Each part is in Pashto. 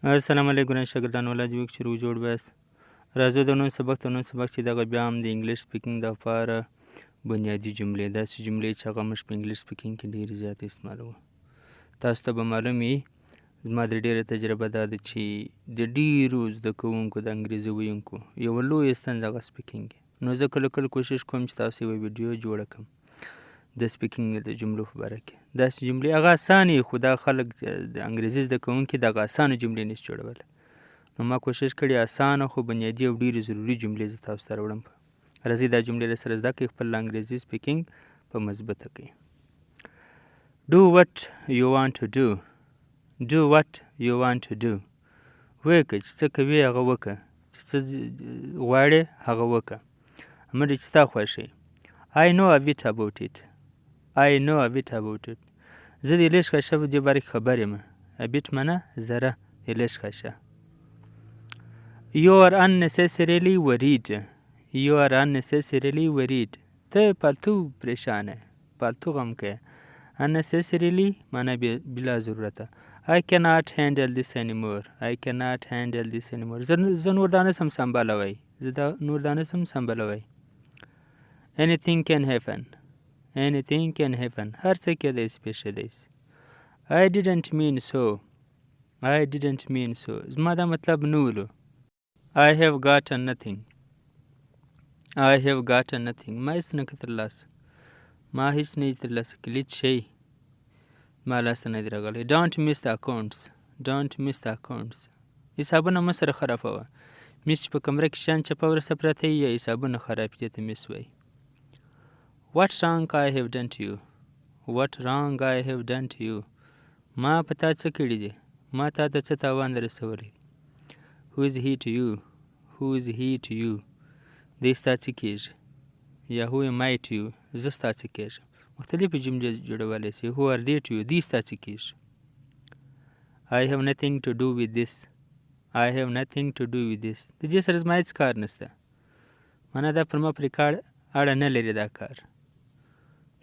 السلام علیکم ګران شاګردان ولادي وک چې رو جوړ بس راځو د نن سبق چې دغه بیا هم د انګلیش سپیکینګ دپاره بنیادي جملې داسې جملې چې هغه موږ په انګلیش سپیکینګ کې ډېرې زیات استعمالوو. تاسو ته به معلوم وي زما د ډېره تجربه دا ده چې د ډېرو زده کوونکو د انګریزي ویونکو یوه لویه ستونزه هغه سپیکینګ وي. نو زه کله کله کوشش کوم چې تاسو یوه ویډیو جوړه کړم د سپیکینګ د جملو په باره کې. داسې جملې هغه اسانې خو دا خلک د انګریزي زده کوونکي دغه اسانه جملې نشي جوړولی. نو ما کوشش کړې اسانه خو بنیادي او ډېرې ضروري جملې زه تاسو ته راوړم. راځئ دا جملې له سره زده کړئ، خپل انګریزي سپیکینګ په مثبته کړئ. Do what you want to do. Do what you want to do. وکړه چې څه کوې هغه وکړه، چې څه غواړې هغه وکړه، همدې چې ستا خوښ وي. I know a bit about it. I know a bit about it. زه د لږ ښه په دې باره کې خبر یم. A bit معنی ذره، د لږ ښه. You are unnecessarily worried. You are unnecessarily worried. ته پالتو پریشانه، پالتو غم کوې. Unnecessarily معنی بلا ضرورته. I cannot handle this anymore. I cannot handle this anymore. زه نور دا نسم سنبالوی. Anything can happen. Anything can happen. هر څه کېدای شي، پېښېدای شي. I didn't mean so. I didn't mean so. زما دا مطلب نه ولو. I have gotten nothing. I have gotten nothing. ما هیڅ نه ترلاسه. ما هیڅ نه ترلاسه کړي، هیڅ شی ما لاسته نه دی راغلی. Don't miss the accounts. Don't miss the accounts. حسابونه مه سره خرابوه. مس چې په کمره کې شیان چپه ورسته پراته وي یا حسابونه خراب دي ته مس وایي. What wrong I have done to you. What wrong I have done to you. ما په تا څه کړي دي، ما تا ته څه تاوان رسولی. Who is he to you. Who is he to you. دی ستا څه کېږي، یا who am I to you. زه ستا څه کېږم. مختلفې جملې جوړولی شي. Who are they to you. دی ستا څه کېږي. I have nothing to do with this. I have nothing to do with this. د دې سره زما هېڅ کار نشته، معنا دا پر ما پرې اړه نه لري دا کار.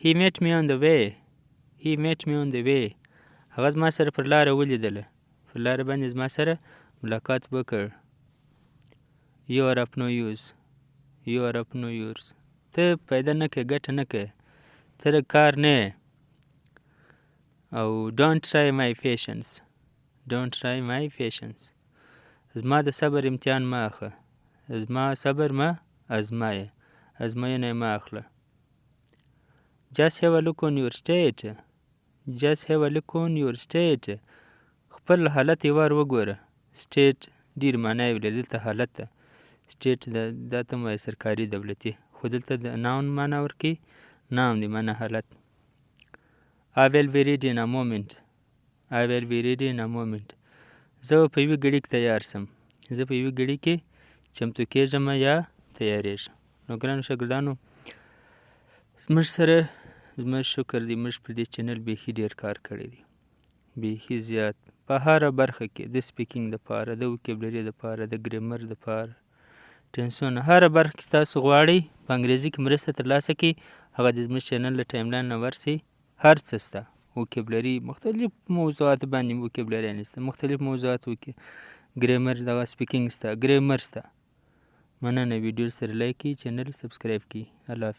He met me on the way. He met me on the way. هغه زما سره پر لاره ولیدله، پر لاره باندې زما سره ملاقات وکړ. You are of no use. You are of no use. ته پیدا نه کوې، ګټه نه کوې، ته د کار نه یې. او don't try my patience. Don't try my patience. زما د صبر امتحان مه اخله. زما صبر مه ازمایه، ازموینه یې مه اخله. Just have a look on your state. Just have a look on your state. خپل حالت یې وار وګوره. state ډېر معنی لري، دلته حالت ده. state دا ته وایي سرکاري دولتي، خو دلته د noun معنی ورکوي. noun دی معنی حالت. I will be ready in a moment. I will be ready in a moment. زه په یوې ګړي کې تیار سم. زه په یوې ګړي کې چمتو کېږم یا تیارېږم. نو ګرانو شاګردانو، زموږ سره زموږ شکر دی، موږ پر دې چینل بیخي ډېر کار کړی دی، بیخي زیات، په هره برخه کې، د سپیکینګ دپاره، د وکیبلري دپاره، د ګریمر دپاره، ټینسونه، هره برخه کې تاسو غواړئ په انګریزي کې مرسته ترلاسه کړئ، هغه د زموږ چینل له ټایملاین نه ورسئ. هر څه شته، وکیبلري، مختلف موضوعات باندې وکیبلریانې شته، مختلف موضوعات ګریمر دغه سپیکینګ شته، ګریمر شته. مننه، ویډیو سره لایک کړئ، چینل سبسکرایب کړئ. الله حافظ.